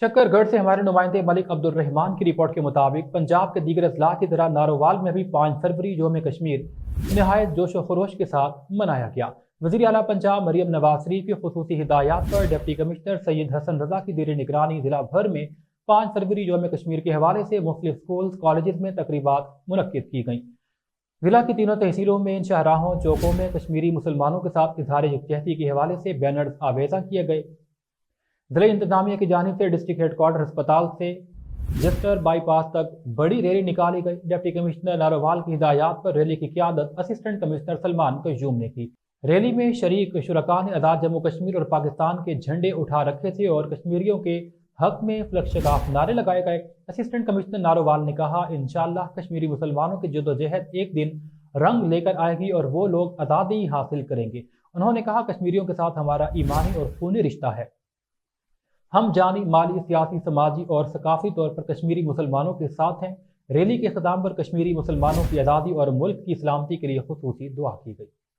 शक्करगढ़ से हमारे नुमाइंदे मलिक अब्दुल रहमान की रिपोर्ट के मुताबिक पंजाब के दीगर अजला की तरह नारोवाल में भी 5 फरवरी यौम कश्मीर नहायत जोश व खरोश के साथ मनाया गया। वज़ीर आला पंजाब मरियम नवाज शरीफ की खुसूसी हिदायत पर डिप्टी कमिश्नर सैयद हसन रजा की ज़ेर निगरानी जिला भर में 5 फरवरी यौम कश्मीर के हवाले से मुख्तलिफ स्कूल कॉलेज में तकरीबात मुनक्किद की गईं। जिला की तीनों तहसीलों में इन शाहराहों चौकों में कश्मीरी मुसलमानों के साथ इजहार यकजहती के हवाले से बैनर्स आवेजा किए गए। जिला इंतजामिया की जानिब से डिस्ट्रिक्ट हेडक्वार्टर अस्पताल से जस्टर बाईपास तक बड़ी रैली निकाली गई। डिप्टी कमिश्नर नारोवाल की हिदायत पर रैली की क़यादत असिस्टेंट कमिश्नर सलमान कयूम ने की। रैली में शरीक शुरका ने आज़ाद जम्मू कश्मीर और पाकिस्तान के झंडे उठा रखे थे और कश्मीरियों के हक में फ्लक्शगाफ नारे लगाए गए। असिस्टेंट कमिश्नर नारोवाल ने कहा, इंशाअल्लाह कश्मीरी मुसलमानों की जद्दोजहद एक दिन रंग लेकर आएगी और वो लोग आज़ादी हासिल करेंगे। उन्होंने कहा, कश्मीरियों के साथ हमारा ईमानी और खूनी रिश्ता है। हम जानी, माली, सियासी, समाजी और सकाफी तौर पर कश्मीरी मुसलमानों के साथ हैं। रैली के ख़िताम पर कश्मीरी मुसलमानों की आज़ादी और मुल्क की सलामती के लिए खुसूसी दुआ की गई।